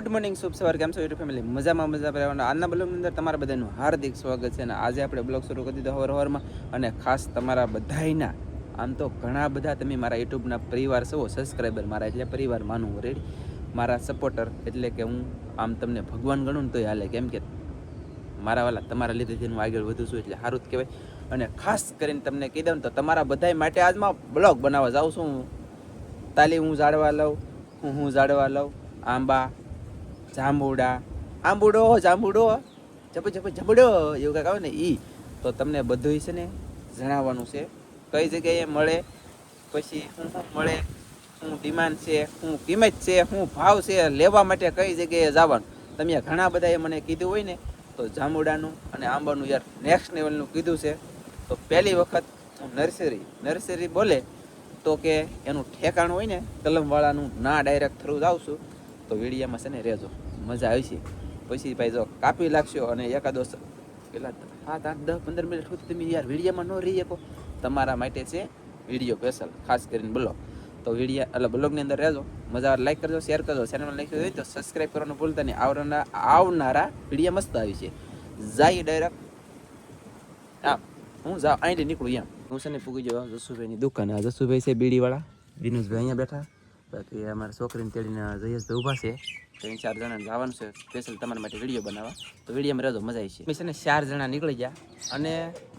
Good morning શુભ સવાર કેમ છો યુટ્યુબ ફેમિલી મજામાં આજના બ્લોગની અંદર તમારા બધાનું હાર્દિક સ્વાગત છે અને આજે આપણે બ્લોગ શરૂ કરી દીધો હવારમાં અને ખાસ તમારા બધાયના આમ તો ઘણા બધા તમે મારા યુટ્યુબના પરિવાર છો સબસ્ક્રાઈબર મારા એટલે પરિવાર માનું રેડી મારા સપોર્ટર એટલે કે હું આમ તમને ભગવાન ગણું ને તોય હાલે કેમ કે મારા વાલા તમારા લીધેથી હું આગળ વધુ છું એટલે સારું જ કહેવાય અને ખાસ કરીને તમને કહી દઉં તો તમારા બધાય માટે આજમાં બ્લોગ બનાવવા જાઉં છું તાલી હું ઝાડવા લઉં હું ઝાડવા લઉં આંબા આંબુડો જબડો એવું કાંઈક આવે ને એ તો તમને બધું છે ને જણાવવાનું છે કઈ જગ્યાએ મળે પછી શું મળે શું ડિમાન્ડ છે શું કિંમત છે શું ભાવ છે લેવા માટે કઈ જગ્યાએ જવાનું તમે ઘણા બધાએ મને કીધું હોય ને તો જાંબુડાનું અને આંબાનું યાર નેક્સ્ટ લેવલનું કીધું છે તો પહેલી વખત હું નર્સરી બોલે તો કે એનું ઠેકાણું હોય ને કલમવાળાનું ના ડાયરેક્ટ થ્રુ જ આવશું તો વિડીયામાં છે ને રહેજો મજા આવી છે પછી ભાઈ જો કાપી લાગશો અને એકાદો પેલા 7, 8, 10, 15 મિનિટ સુધી તમે યાર વિડીયામાં ન રહી શકો તમારા માટે છે વિડીયો સ્પેશિયલ ખાસ કરીને બ્લોગ તો વિડીયા એટલે બ્લોગની અંદર રહેજો મજા લાઈક કરજો શેર કરજો ચેનલમાં લાઈક હોય તો સબસ્ક્રાઈબ કરવાનું ભૂલતા નહીં આવનારા વિડીયો મસ્ત આવી છે જાય ડાયરેક્ટ હા હું જા અહીંથી નીકળું એમ હું છે ને પૂગી જાઉં જસુભાઈની દુકાને આ જસુભાઈ છે બીડીવાળા દિનેશભાઈ અહીંયા બેઠા બાકી અમારા છોકરીને તેડીને જયેશભાઈ ઊભા છે 3-4 જણા જવાનું છે સ્પેશિયલ તમારા માટે વિડીયો બનાવવા તો વિડીયોમાં રહેજો મજા આવી છે ને 4 જણા નીકળી ગયા અને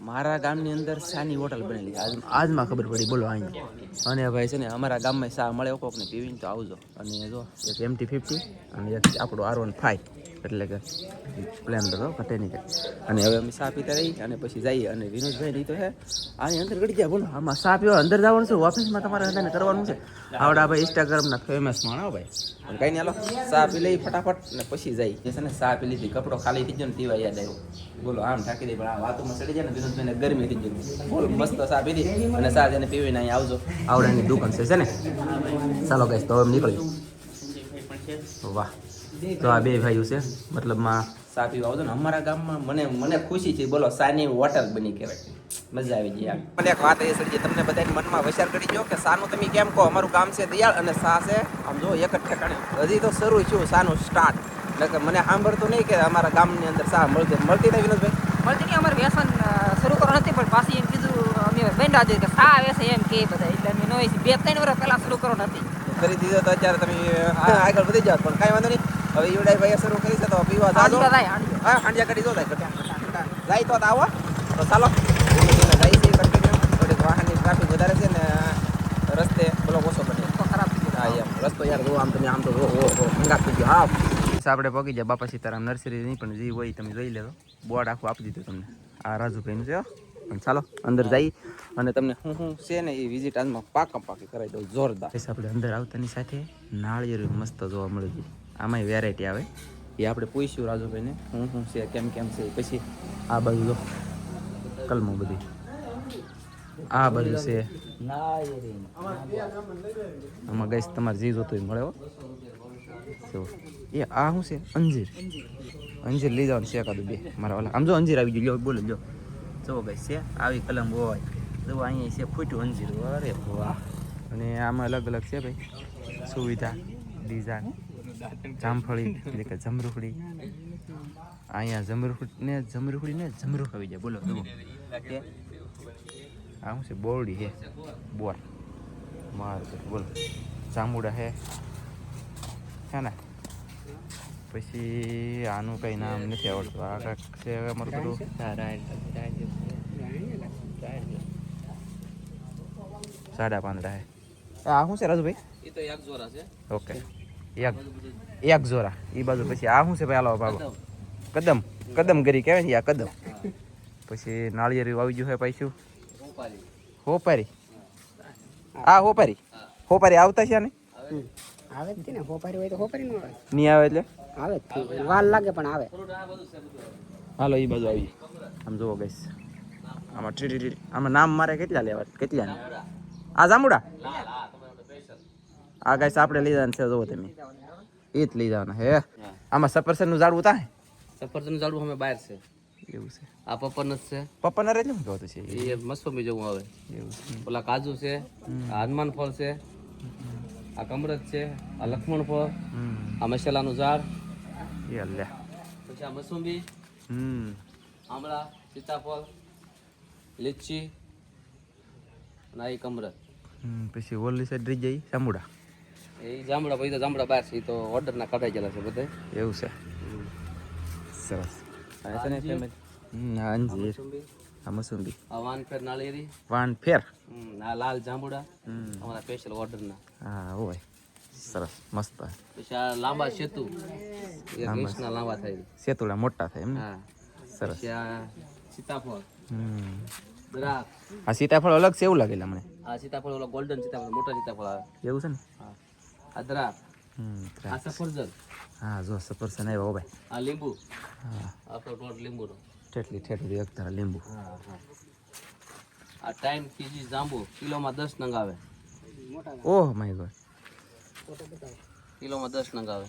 મારા ગામની અંદર શાની હોટલ બનેલી આજમાં ખબર પડી બોલો અહીંયા અને ભાઈ છે ને અમારા ગામમાં શા મળે કોકને પીવીને તો આવજો અને જો એક MT-50 અને એક આપણું R15 એટલે કે સ્પ્લેન્ડર ઘટે નહીં અને હવે અમે શા પીતા રહી અને પછી જઈએ અને વિનોદભાઈ નહીં તો હે આની અંદર ગળી ગયા બોલો આમાં શા પીવા અંદર જવાનું છે ઓફિસમાં તમારે બધાને કરવાનું છે આવડા ભાઈ ઇન્સ્ટાગ્રામના ફેમસ માણો ભાઈ કઈ નહીં હાલો શા પી લઈ ફટાફટ ને પછી જાય જે છે ને શા પી લીધી કપડો ખાલી થઈ ગયો ને તેવા યાદ આવ્યો બોલો આમ ઢાંકી દે પણ આ વાતોમાં ચડી જાય ને વિનોદભાઈને ગરમી થઈ ગઈ બોલો મસ્ત શા પીધી અને શા જેને પીવીને અહીં આવજો આવડાની દુકાન છે ને ચાલો ગાઈસ તો હવે નીકળી વાહ તો આ બે ભાઈઓ છે મતલબમાં શા પીવા આવજો ને અમારા ગામમાં મને ખુશી છે બોલો શાની હોટલ બની કહેવાય મજા આવી ગઈ મને એક વાત એ સડી તમને બધાને મનમાં વિચાર કરી ગયો કે શાનું તમે કેમ કહો અમારું ગામ છે દયાળ અને શા છે આમ જો એક જ ઠેકાણે હજી તો શરૂ થયું શાનું સ્ટાર્ટ એટલે મને સાંભળતું નહીં કે અમારા ગામની અંદર શા મળતી નહીં વિનોદભાઈ મળતી નહીં અમારે વ્યસન શરૂ કરવા નથી પણ પાછી એમ કીધું અમે બેંડા જોઈએ કે શા આવે છે એમ કે બધા એટલે અમે નો 2-3 વર્ષ પહેલા શરૂ કરો નથી કરી દીધો તો અત્યારે તમે આગળ વધી જાવ પણ કાંઈ વાંધો નહીં હવે ઈવડાઈ ભાઈ શરૂ કરી છે તો પીવા જાજો હા હાંડિયા કરી દો જાય તો આવો તો ચાલો જાય છે થોડીક વાહનની ટ્રાફિક વધારે છે ને રસ્તે બ્લોક ઓછો બને ખરાબ હા એમ રસ્તો યાર જો આમ તમે આમ તો હંગાત થઈ ગયો હા આપણે પગી જાય બાપા સીતારામ નર્સરી નહીં પણ જે હોય તમે જોઈ લેજો બોર્ડ આખું આપી દીધું તમને આ રાજુભાઈનું છે પણ ચાલો અંદર જઈ અને તમને શું છે ને એ વિઝિટ આજમાં પાકી કરાવી દઉં જોરદાર આપણે અંદર આવતાની સાથે નાળિયેર મસ્ત જોવા મળે છે આમાંય વેરાયટી આવે એ આપણે પૂછ્યું રાજુભાઈને શું છે કેમ છે પછી આ બાજુ જો કલમો બધી આ બાજુ છે આમાં ગઈશ તમારે જે જોતું હોય મળે એ આ શું છે અંજીર લઈ જવાનું છે એકાદું બે મારા વાલા આમ જો અંજીર આવી ગયું બોલો જો જો ગઈશ છે આવી કલમ હોય જો અહીંયા છે ફૂટ્યું અંજીર અરે વાહ અને આમાં અલગ અલગ છે ભાઈ સુવિધા ડિઝાઇન જામફળી એટલે કે જમરૂખડી અહીંયા જમરૂખડી ને જમરૂખ આવી જાય બોલો જુઓ કે આ શું છે બોરડી છે બોર માર બોલો જાંબુડા હે ને પછી આનું કંઈ નામ નથી આવડતું આ કાંઈક છે અમારું બધું સાડા પાંદડા હે આ શું છે રાજુભાઈ એ તો એક જોરા છે ઓકે એક જોરા એ બાજુ પછી આ શું છે ભાઈ હાલો બાબા કદમ ગરી કહેવાય ને આ કદમ પછી નાળિયેરી આવી ગયું છે પૈસું હોપારી હોપારી આવતા છે ને આવે જ ને હોપારી હોય તો હોપારી નો આવે નહીં આવે એટલે આવે વાર લાગે પણ આવે હાલો એ બાજુ આવી આમ જુઓ ગઈશ આમાં નામ મારે કેટલા લેવા કેટલા આ જાંબુડા આ ગાઈસ આપણે લઈ જવાના છે જોવો તમે એ જ લઈ જવાના હે આમાં સફરજનનું ઝાડવું થાય સફરજન ઝાડવું અમે બહાર છે એવું છે આ પપરનસ છે પપ્પાના એટલે શું કહેતું છે એ મસ્ફમી જેવું આવે એવું છે ઓલા કાજુ છે આ હનુમાન ફળ છે આ કમરત છે, આ લક્ષ્મણ ફળ, હમ આ મસાલાનું ઝાડ, એ લે પછી આ મસુંબી, આમળા, સીતાફળ, લીચી અને આ ઈ કમરત. પછી ઓલી સાઈડ રહી જાય જાંબુડા. એ જાંબુડા પછી તો જાંબુડા બહાર છે, એ તો ઓર્ડરના કઢાઈ ગયેલા છે બધે. એવું છે. સરસ. આ છે ને family. આ અંજીર, મસુંબી, આ મસુંબી, આ વાનફેર નાળિયેરી, વાન ફેર. આ લાલ જાંબુડા અમારા સ્પેશિયલ ઓર્ડરના. હા હોય. સરસ મસ્ત. પછી આ લાંબા સેતુ, એ ગ્રીસના લાંબા થાય. સેતુડા મોટા થાય એમ ને. હા. સરસ. પછી આ સીતાફળ, દ્રાક્ષ. આ સીતાફળ અલગ છે એવું લાગેલા મને. આ સીતાફળ ઓલા ગોલ્ડન સીતાફળ, મોટા સીતાફળ આવે. એવું છે ને. હા. આ દ્રાક્ષ, આ સફરજન, હા જો સફરજન આવ્યો ભાઈ. આ લીંબુ, હા આપણો ટોટ લીંબુનો. ઠેઠલી એક તારા લીંબુ. હા હા. આ ટાઈમ કીજી જાંબુ કિલોમાં 10 નંગ આવે. Oh my God. કિલોમાં 10 નંગ આવે.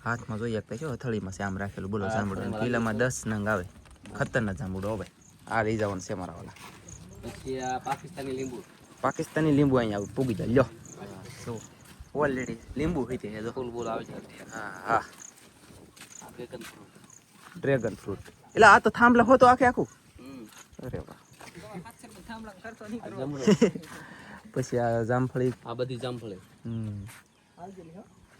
હાથમાં જોઈએ એક છે હથળીમાં છે આમ રાખેલું બોલો જાંબુડો કિલોમાં 10 નંગ આવે. ખતરનાક જાંબુડો હો ભાઈ. આ લઈ જવાનું છે મારા વાલા. પછી આ પાકિસ્તાની લીંબુ, પાકિસ્તાની લીંબુ અહીંયા આવું પૂગી જાય લ્યો. જો ઓલરેડી લીંબુ હોય છે જો. ફૂલ ફૂલ આવે છે. હા હા આ બેગન ફ્રૂટ. Dragon fruit. એટલે આ તો થાંભલા હોતો આખે આખું. અરે વાહ. આ જમણો. પછી આ જામફળી. આ બધી જામફળી.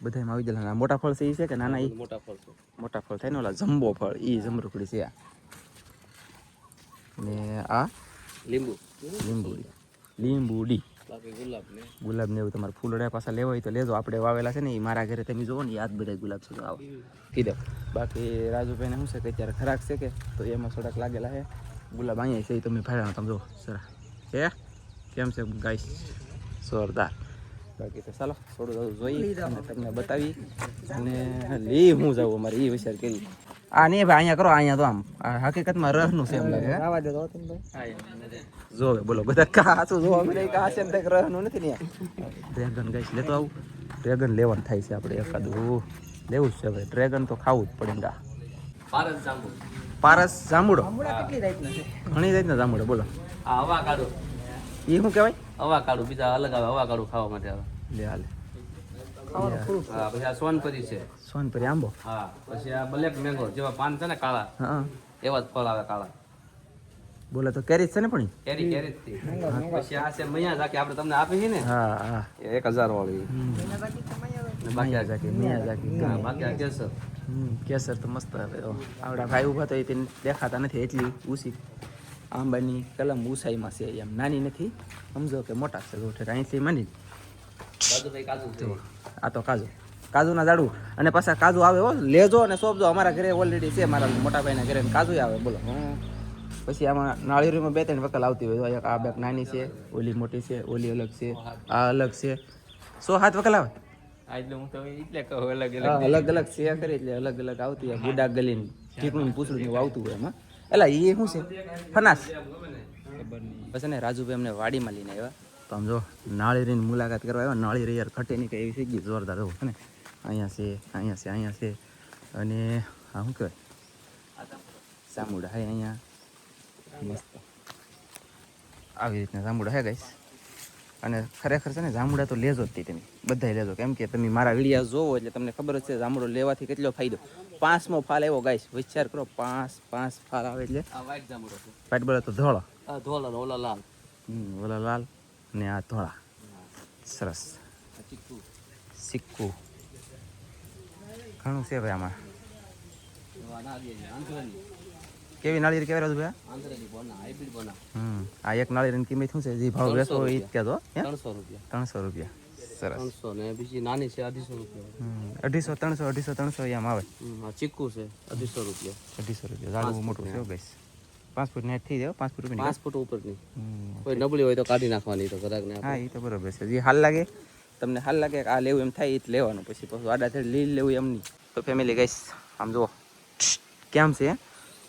બધામાં આવી ગયેલા. આ મોટા ફળ છે એ છે કે નાના? એ મોટા ફળ છે. મોટા ફળ થાય ને ઓલા જમ્બો ફળ એ જમરૂખડી છે આ. ને આ લીંબુ, લીંબુડી. લીંબુડી. બાકી ગુલાબ ને. ગુલાબ ને એવું તમારે ફૂલડા પાછા લેવા હોય તો લેજો. આપણે વાવેલા છે ને એ મારા ઘરે તમે જોવો ને યાદ બધા ગુલાબ છે આવો કીધો. બાકી રાજુભાઈને શું છે કે અત્યારે ખરાક છે કે તો એમાં થોડાક લાગેલા છે. ગુલાબ અહીંયા છે એ તમે ફાડ્યા તમે જો સરા છે કેમ છે ગાઈસ જોરદાર. બાકી તો ચાલો થોડું જોઈ અને તમને બતાવી અને લી હું જાઉં અમારે એ વિચાર કરી. આ નહીં ભાઈ અહીંયા કરો અહીંયા તો આમ આ હકીકતમાં રહનું છે એમ લાગે. જોવે બોલો બધા કાચું જોવા મળે કાચ એમ થાય રહનું નથી ને. ડ્રેગન ગાઈસ લેતો આવું. ડ્રેગન લેવાનું થાય છે આપણે એકાદું લેવું જ છે ભાઈ. ડ્રેગન તો ખાવું જ પડે. પારસ જાંબુ. પારસ જાંબુડો કેટલી રાતના છે? ઘણી જાતના જાંબુડો બોલો. આ હવા કાઢો. એ શું કહેવાય? હવા કાઢું બીજા અલગ આવે. હવા કાઢું ખાવા માટે આવે. લે હાલે. હા. પછી આ સોનપરી છે. સોનપરી આંબો. હા. પછી આ બ્લેક મેંગો જેવા પાન છે ને કાળા, હા એવા જ ફળ આવે કાળા. બોલે તો કેરી જ છે ને પણ કેરી કેરી જ થી. પછી આ છે મૈયા ઝાકી આપણે તમને આપી છે ને. હા હા 1000 વાળી. બાકી જાકી મિયા જાકી હા, બાકી આ કેસર. કેસર તો મસ્ત આવે. આવડા ભાઈ ઊભા તો તેને દેખાતા નથી એટલી ઊંચી આંબાની કલમ ઊંચાઈમાં છે એમ નાની નથી સમજો કે મોટા છે જો અહીંથી માંડી. બાજુભાઈ કાજુ છે. આ તો કાજુ કાજુના ઝાડવું અને પાછા કાજુ આવે હો લેજો અને સોંપજો. અમારા ઘરે ઓલરેડી છે મારા મોટા ભાઈના ઘરે કાજુ આવે બોલો. પછી આમાં નાળિયેરીમાં 2-3 વકલ આવતી હોય. આ બે નાની છે ઓલી મોટી છે ઓલી અલગ છે આ અલગ છે 6-7 વકલ આવે. એટલે હું તો એટલે કહું અલગ અલગ. હા અલગ અલગ છે કરી એટલે અલગ અલગ આવતી હોય. ગુડા ગલીને ઠીકણું પૂછડું એવું આવતું હોય એમાં. એટલે એ શું છે ફનાસ. પછી ને રાજુભાઈ અમને વાડીમાં લઈને આવ્યા તો આમ જો નાળિયેરીની મુલાકાત કરવા આવ્યા. નાળિયેરી યાર ઘટે નહીં કે એવી થઈ ગઈ જોરદાર જો ને. અહીંયા છે અહીંયા છે અહીંયા છે અને હા શું કહેવાય જાંબુડા હે અહીંયા મસ્ત આવી રીતના જાંબુડા હે ગાઈસ. અને ખરેખર છે ને જાંબુડા તો લેજો જ તે તમે બધાય લેજો કેમ કે તમે મારા વિડીયો જોવો એટલે તમને ખબર જ છે જાંબુડો લેવાથી કેટલો ફાયદો. 5મો ફાલ આવ્યો ગાઈસ વિચાર કરો 5 ફાલ આવે એટલે આ વ્હાઈટ જાંબુડો છે. ફાઈટ બોલે તો ધોળો. આ ધોલા ને ઓલા લાલ. ઓલા લાલ ને આ ધોળા. સરસ આ ચીકુ. સિક્કુ ઘણું છે ભાઈ આમાં. આ નારિયેળ છે. આંધ્રની. કેવી નાળિયેર કેવી રાજુ ભાઈ? આંધ્રની બોના હાઇબ્રિડ બોના. આ એક નાળિયેરની કિંમત શું છે જે ભાવ વેચો એ જ કહેજો. 300 રૂપિયા. 300 રૂપિયા. સરસ 300 ને બીજી નાની છે 250 રૂપિયા. 250 300 એમ આવે. આ ચીકુ છે 250 રૂપિયા. 250 રૂપિયા ઝાડવું મોટું છે ગાઈસ. 5 ફૂટ નેટ થઈ જાય 5 ફૂટ રૂપિયા. 5 ફૂટ ઉપરની. કોઈ નબળી હોય તો કાઢી નાખવાની તો ઘરાકને હા એ તો બરોબર છે. જે હાલ લાગે તમને હાલ લાગે આ લેવું એમ થાય એ જ લેવાનું. પછી પાછું આડા થઈને લીલ લેવું એમ નહીં. તો ફેમિલી ગાઈસ આમ જુઓ કેમ છે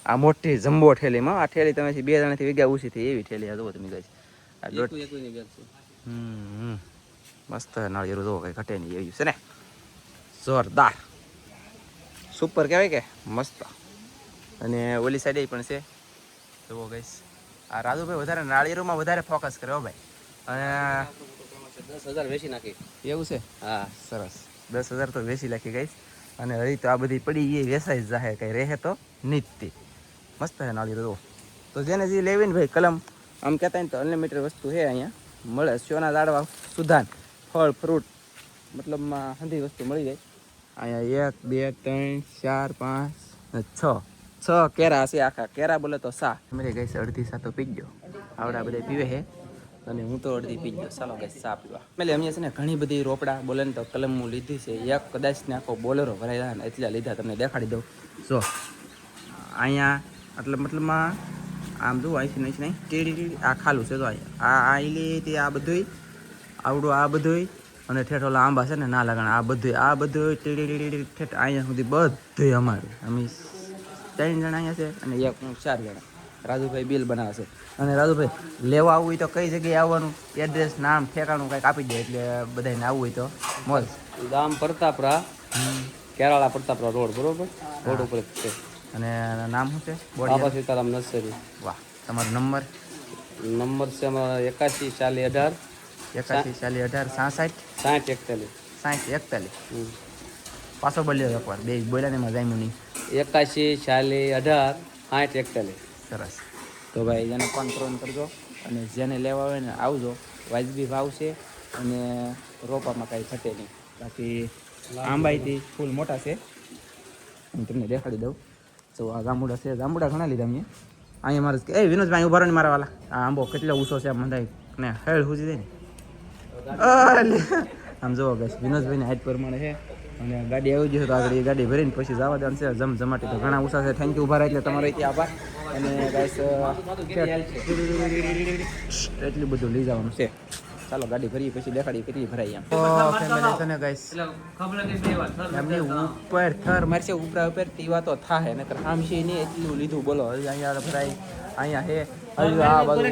આ મોટી જમ્બો ઠેલીમાં. આ ઠેલી તમે 2 જણાથી વીઘા ઓછી થઈ એવી ઠેલી આ જુઓ તમે ગાઈસ. આ દોઢ એકની બેગ છે. મસ્ત નાળિયેરું જુઓ કંઈ ઘટે નહીં એવી છે ને જોરદાર સુપર કહેવાય કે મસ્ત. અને ઓલી સાઈડે પણ છે જુઓ ગાઈસ. આ રાજુભાઈ વધારે નાળિયેરોમાં વધારે ફોકસ કરે હો ભાઈ. અને 10,000 વેચી નાખી. એવું છે હા સરસ 10,000 તો વેચી નાખી ગઈ અને હજી તો આ બધી પડી એ વેસાઈ જ જાહે કઈ રહે તો નીતિ મસ્ત હે નાળી તો જેને જે લેવી ને ભાઈ કલમ આમ કહેતા ને તો અનલિમિટેડ વસ્તુ છે અહીંયા મળે સોના લાડવા સુધાન ફળ ફ્રૂટ મતલબમાં બધી વસ્તુ મળી જાય અહીંયા 1 2 3 4 5 6 કેરા છે આખા કેરા બોલે તો સા મેરે ગઈ છે અડધી સા તો પી ગયો આવડા બધા પીવે છે અને હું તો અડધી પી ગયો ચાલો ગઈ સા પીવા એટલે અમે છે ને ઘણી બધી રોપડા બોલે ને તો કલમ હું લીધી છે એક કદાચ ને આખો બોલેરો ભરાયેલા ને એટલા લીધા તમને દેખાડી દઉં જો અહીંયા એટલે મતલબમાં આમ જો અહીંથી નહીં ટેડી આ ખાલું છે તો અહીંયા આ આઈલી આ બધું આવડું આ બધું અને ઠેઠ ઓલા આંબા છે ને ના લગાણ આ બધું ટેડી ઠેઠ અહીંયા સુધી બધું અમારું અમે 3 જણા અહીંયા છે અને એક હું 4 જણા રાજુભાઈ બિલ બનાવે છે અને રાજુભાઈ લેવા આવવું હોય તો કઈ જગ્યાએ આવવાનું એડ્રેસ નામ ઠેકાણું કંઈક આપી દે એટલે બધાને આવવું હોય તો મોલ ગામ પ્રતાપરા કેરાળા પ્રતાપરા રોડ બરોબર રોડ ઉપર જ છે અને નામ શું છે બાબા સીતારામ નર્સરી. વાહ તમારો નંબર નંબર છે અમારો 81 40 18 81 40 18 60 41. 60 41 પાછો બોલ્યો એકવાર બે બોલ્યા ને એમાં જામ્યું નહીં 81 40 18 60 41. સરસ તો ભાઈ એને ફોન કરજો અને જેને લેવા હોય ને આવજો વાજબી ભાવ છે અને રોપામાં કાંઈ ઘટે નહીં બાકી આંબાઈથી ફૂલ મોટા છે હું તમને દેખાડી દઉં તો આ જાંબુડા છે જાંબુડા ઘણા લીધા મેં અહીંયા મારે એ વિનોદભાઈ ઉભા રહો ને મારા વાલા આ આંબો કેટલો ઊંચો છે મંદાઈ ને હેળ હુજી દે ને આમ જોવો ગઈશ વિનોદભાઈને હાઈટ પ્રમાણે છે અને ગાડી આવી જશે તો આગળ એ ગાડી ભરીને પછી જવા દેવાનું છે જમજમાટી તો ઘણા ઊંચા છે થેન્ક યુ ઉભા રહે એટલે તમારો અહીંથી આભાર અને ગાઈસ એટલું બધું લઈ જવાનું છે ચાલો ગાડી ભરીએ પછી દેખાડી કેટલી ભરાઈ એમ ફેમિલી છે ને ગાઈસ એમની ઉપર થર મારશે ઉપર તીવા તો થાહે નકર આમશી નહીં એટલું લીધું બોલો હજી અહીંયા ભરાઈ અહીંયા હે હજી આ બધું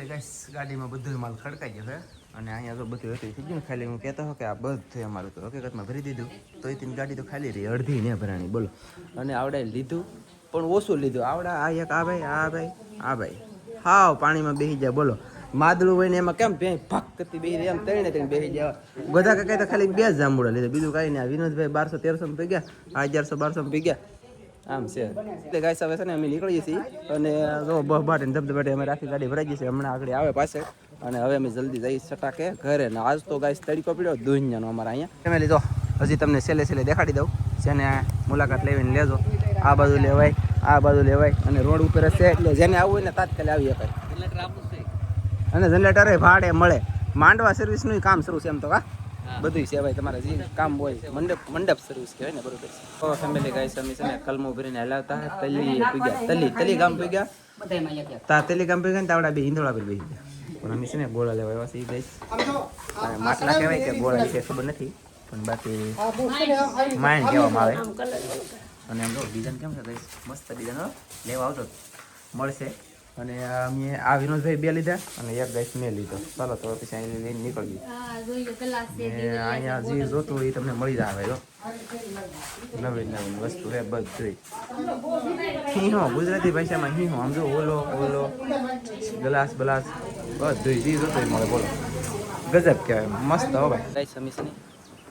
ગાઈસ ગાડીમાં બધું માલ ખડકાઈ ગયો છે અને અહીંયા તો બધું હતું થઈ ગયું ને ખાલી હું કહેતો હતો કે આ બધું અમારું તો હકીકતમાં ભરી દીધું તો એ તેની ગાડી તો ખાલી રહી અડધી ને ભરાણી બોલો અને આવડે લીધું પણ ઓછું લીધું આવડા આ એક આ ભાઈ હાવ પાણીમાં બેસી જાય બોલો માદળું હોય ને એમાં કેમ બે ભાગ કરતી બેસી એમ ત્રણે બેસી જાય ગધા કાંઈ તો ખાલી 2 જાંબુડા લીધા બીજું કાંઈ નહીં આ વિનોદભાઈ 1200-1300 પી ગયા આ 1100-1200 પી ગયા આમ છે એટલે ગાઈસ હવે છે ને અમે નીકળીએ છીએ અને જો બહબાટ ને ધબધબાટે અમે રાખી ગાડી ભરાઈ ગઈ છે હમણાં આગળ આવે પાસે અને હવે અમે જલ્દી જઈ સટાકે ઘરે ને આજ તો ગાઈસ તડકો પડ્યો દુનિયાનો અમારા અહીંયા ફેમિલી જો હજી તમને છેલ્લે દેખાડી દઉં જેને મુલાકાત લેવીને લેજો આ બાજુ લેવાય અને રોડ ઉપર છે એટલે જેને આવવું હોય ને તાત્કાલિક આવી શકાય અને જનરેટર ભાડે મળે માંડવા સર્વિસનું કામ શરૂ છે એમ તો કા બધું છે ભાઈ તમારે જે કામ હોય મંડપ સર્વિસ કહેવાય ને બરોબર તો ફેમિલી ગાઈસ અમે છે ને કલમો ભરીને હલાવતા તલી ગામ પી ગયા તલી ગામ પી ગયા ને તાવડા બે હિંદોળા પર બેસી ગયા પણ અમે છે ને ગોળા લેવા આવ્યા છીએ ગાઈસ માટલા કહેવાય કે ગોળા છે ખબર નથી પણ બાકી માઇન્ડ કહેવામાં આવે અને એમ તો ડિઝાઇન કેમ છે ગાઈસ મસ્ત ડિઝાઇન લેવા આવતો મળશે અને અમે આ વિનોદભાઈ 2 લીધા અને એક ગાઈસ મેં લીધો ચાલો તો પછી અહીં લઈને નીકળીએ અહીંયા જે જોતું હોય એ તમને મળી જાય જો નવી વસ્તુ હે બધું હીહો ગુજરાતી ભાષામાં હીહો આમ જો ઓલો ગ્લાસ બધું જે જોતું હોય મળે બોલો ગજબ કહેવાય મસ્ત હો ભાઈ ગાઈસ અમે છે ને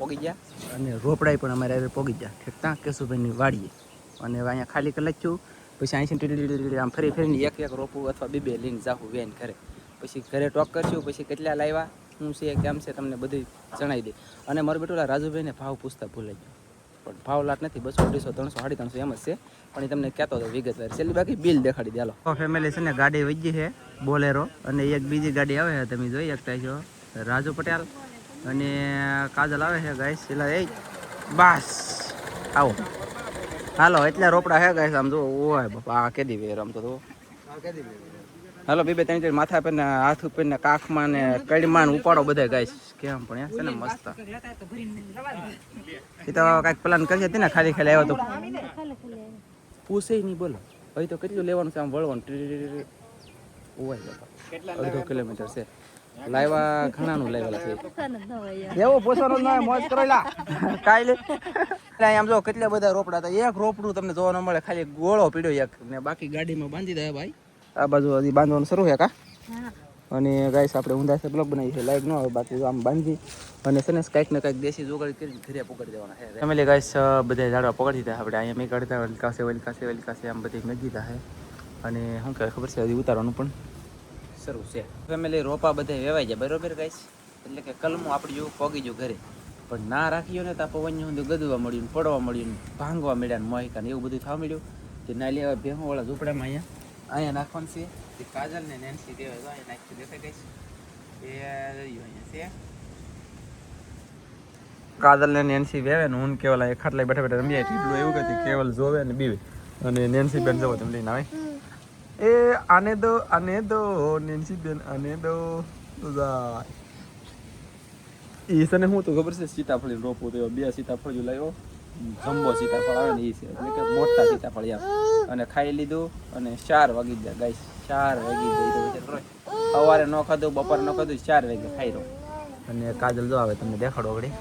પોગી ગયા અને રોપડાઈ પણ અમારે હવે પોગી ગયા ઠીક ત્યાં કેશુભાઈની વાડીએ અને હવે અહીંયા ખાલી કરી છું પછી અહીંથી આમ ફરીને એક રોપવું અથવા 2 લઈને જાવું વેન ઘરે પછી ઘરે ટોક કરશું પછી કેટલા લાવ્યા શું છે કેમ છે તમને બધું જણાવી દે અને મારું બેટું રાજુભાઈને ભાવ પૂછતા ભૂલાઈ ગયો પણ ભાવ લાટ નથી 200 250 300 350 એમ જ છે પણ એ તમને કહેતો હતો વિગતવાર છેલ્લી બાકી બિલ દેખાડી દે હાલો ફેમિલી છે ને ગાડી વજી છે બોલેરો અને એક બીજી ગાડી આવે છે તમે જોઈ શકતા છો રાજુ પટેલ અને કાજલ આવે છે ગાઈસ એટલે એ બસ આવો હાલો એટલા રોપડા હે ગાઈસ આમ જો ઓય બાપા આ કેદી વેર આમ તો હાલો 2-3 માથા પર ને હાથ ઉપર ને કાખમાં ને કડીમાં ઉપાડો બધા ગાઈસ કેમ પણ છે ને મસ્ત એ તો કાંઈક પ્લાન કરી હતી ને ખાલી આવ્યો તો પૂછે નહીં બોલો હવે તો કેટલું લેવાનું છે આમ વળવાનું ઓય બાપા 1.5 કિલોમીટર છે લાવ્યા ઘણાનું લાવેલા છે એવો પોસવાનો ના મોજ કરેલા કાઈ આમ જો કેટલા બધા રોપડા હતા એક રોપડું તમને જોવા ન મળે ખાલી ગોળો પીડ્યો એક ને બાકી ગાડીમાં બાંધી દે ભાઈ આ બાજુ હજી બાંધવાનું શરૂ છે કા અને ગાઈસ આપણે ઊંધા છે બ્લોગ બનાવી છે લાઈક ન આવે બાકી જો આમ બાંધી અને છે ને કંઈક ને કંઈક દેશી જોગાડ કરીને ઘરે પકડી દેવાના છે ફેમિલી ગાઈસ બધા ઝાડવા પકડી દીધા આપણે અહીંયા મેં કાઢતા વલકાશે આમ બધી મેં દીધા છે અને શું કહેવાય ખબર છે હજી ઉતારવાનું પણ શરૂ છે ફેમિલી રોપા બધા વેવાઈ જાય બરોબર ગાઈસ એટલે કે કલમું આપણે જેવું પગી ગયું ઘરે પણ ના રાખ્યો ને તો આ પવન સુધી ગદવા મળ્યું ને પડવા મળ્યું ને ભાંગવા મળ્યા ને મોહિકા ને એવું બધું થવા મળ્યું કે ના લેવા ભેહુંવાળા ઝૂંપડામાં અહીંયા નાખવાનું છે તે કાજલ ને નેન્સી દેવાય અહીંયા નાખી દેખાય ગઈશ એ અહીંયા છે કાજલ ને નેન્સી વેવે ને હું કેવલ અહીંયા ખાટલા બેઠા બેઠા રમીએ એટલું એવું કે કેવલ જોવે ને બીવે અને નેન્સી બેન જવો તમે લઈને આવે એ આને દો નેન્સી બેન આને દો ઈ છે ને હું તો ખબર છે સીતાફળી રોપું તો બે સીતાફળ જો લાવ્યો જમ્બો સીતાફળ આવે ને એ છે એટલે કે મોટા સીતાફળ એમ અને ખાઈ લીધું અને 4 વાગી ગયા ગાઈસ 4 વાગી ગઈ સવારે ન ખાધું બપોરે ન ખાધું 4 વાગે ખાઈ રહ્યો અને કાજલ જો આવે તમને દેખાડો વળી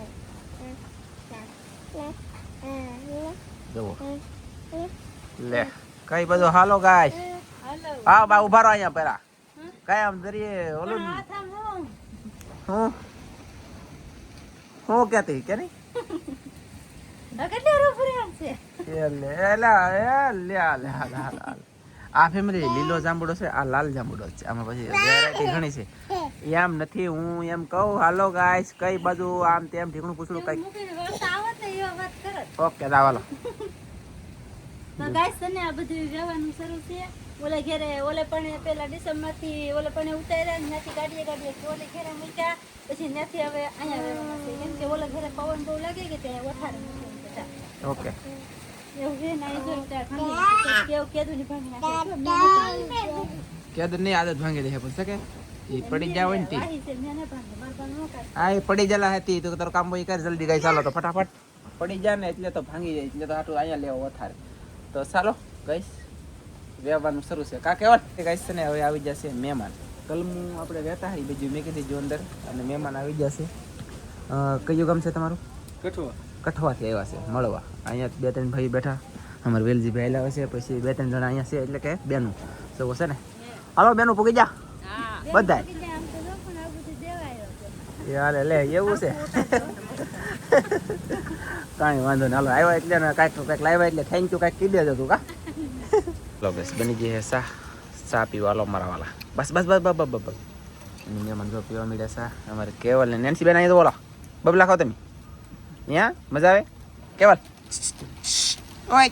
જુઓ લે કઈ બધું હાલો ગાઈસ હા બા ઉભા રહો અહીંયા પેલા કઈ આમ દરિયે ઓલું હું કહેતી કે નહીં આ ફેમિલી લીલો જાંબુડો છે આ લાલ જાંબુડો છે આમાં પછી વેરાયટી ઘણી છે એમ નથી હું એમ કહું હાલો ગાઈસ કઈ બાજુ આમ તેમ ઠીકણું પૂછડું કઈ ઓકે દાવાલો ગાઈસ તને આ બધું જવાનું શરૂ છે ઓલે ઘરે ઓલે પણ પેલા ડિસેમ્બર થી ઓલે પણ ઉતાર્યા ત્યાંથી ગાડીએ ઓલે ઘરે મૂક્યા પછી ત્યાંથી હવે અહીંયા રહેવાના છે કેમ કે ઓલે ઘરે પવન બહુ લાગે કે તે વઠારે ઓકે એવું છે ને આ જો ત્યાં કેવું કેદું ની ભાંગી નાખે કેદ ની આદત ભાંગી દે પણ શકે એ પડી જાય હોય ને તી આહી છે મેને ભાંગે માર પણ નો કાઢ આ એ પડી જલા હતી તો તારું કામ બોય કર જલ્દી ગાઈ ચાલો તો ફટાફટ પડી જાય ને એટલે તો ભાંગી જાય એટલે તો આટલું અહીંયા લેવો વથારે તો ચાલો ગાઈસ વેવાનું શરૂ છે કા કેવા ગાઈસ ને હવે આવી જશે મહેમાન કલમું આપણે રહેતા હોય બીજું મેં કીધી જો અંદર અને મહેમાન આવી જશે કયું ગામ છે તમારું કઠવાથી આવ્યા છે મળવા અહીંયા 2-3 ભાઈ બેઠા અમારે વેલજી ભાઈ આવ્યા છે પછી 2-3 જણા અહીંયા છે એટલે કે બેનું સૌ છે ને હાલો બેનું પૂગી જા બધાય આમ તો જો પણ આ બધું દેવાયો છે યાર લે એવું છે કાંઈ વાંધો નહીં હાલો આવ્યા એટલે ને કાંઈક લાવ્યા એટલે થેન્ક યુ કાંઈક કહી દેજો તું કા લો બસ બની ગઈ હે ચા પીવા લો મારા વાલા બસ મહેમાન જો પીવા મળ્યા ચા અમારે કેવલ ને નેન્સી બેન અહીં તો બોલો બબલા ખાઓ તમે અહીંયા મજા આવે કેવલ ઓય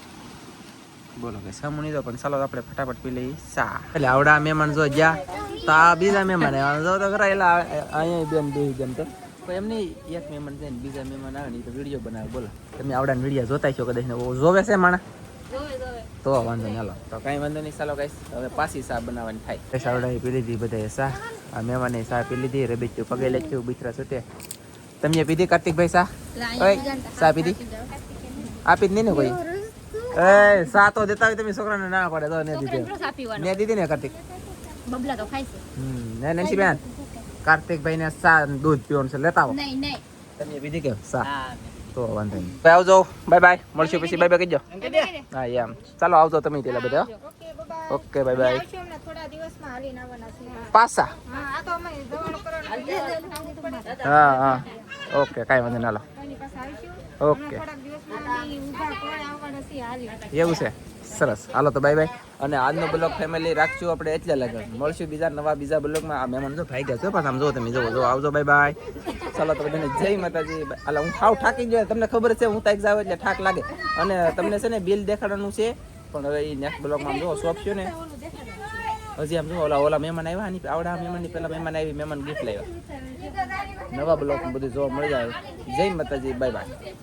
બોલો કે સામુની તો પણ ચાલો આપણે ફટાફટ પી લઈએ ચા એટલે આવડા મહેમાન જો ગયા તો આ બીજા મહેમાન જો તો ખરા એટલે અહીંયા બેન બે જેમ તો એમ નહીં એક મહેમાન છે ને બીજા મહેમાન આવે ને તો વિડીયો બનાવે બોલો તમે આવડા વિડીયો જોતા છો કદાચ ને જોવે છે માણા તો વાંધો નહીં હાલો તો કાંઈ વાંધો નહીં ચાલો ગાઈસ હવે પાછી ચા બનાવવાની થાય સાવડા પી લીધી બધાએ ચા આ મહેમાને ચા પી લીધી રબીચું પગે લેચ્યું બિચરા છૂટે તમે પીધી કાર્તિકભાઈ ચા ઓય ચા પીધી આપી જ નહીં ને કોઈ એ ચા તો દેતા હોય તમે છોકરાને ના પડે તો ને દીધી ને દીધી ને કાર્તિક બબલા તો ખાય છે ને નેન્સી બેન કાર્તિકભાઈ ને ચા દૂધ પીવાનું છે લેતા આવો નહીં તમે પીધી કે ચા તો વાંધો નહીં ભાઈ આવજો બાય બાય મળશું પછી બાય બાય કહેજો હા એમ ચાલો આવજો તમે પેલા બધા ઓકે બાય બાય થોડા દિવસમાં હાલીને આવવાના છે પાછા હા આ તો અમે દવાનું કરવાનું હા ઓકે કાંઈ વાંધો નહીં હાલો એની પાસે આવીશું ઓકે થોડાક દિવસમાં ઊભા કોઈ આવવાના છે હાલી એવું છે સરસ હાલો તો બાય બાય અને આજનો બ્લોગ ફેમિલી રાખશું આપણે એટલે લગન મળશું બીજા બ્લોગમાં આ મહેમાન જો ભાઈ ગયા છો પાછા આમ જો તમે જો આવજો બાય બાય ચાલો તો બધાને જય માતાજી હાલો હું ખાવ થાકી ગયો તમને ખબર છે હું તાઈક જાવ એટલે ઠાક લાગે અને તમને છે ને બિલ દેખાડવાનું છે પણ હવે એ નેક્સ્ટ બ્લોગમાં આમ જો શોપ છે ને હજી આમ જો ઓલા મહેમાન આવ્યા ની આવડા મહેમાનની પેલા મહેમાન આવી મહેમાન ગિફ્ટ લાવ્યા નવા બ્લોગમાં બધું જોવા મળી જાય જય માતાજી બાય બાય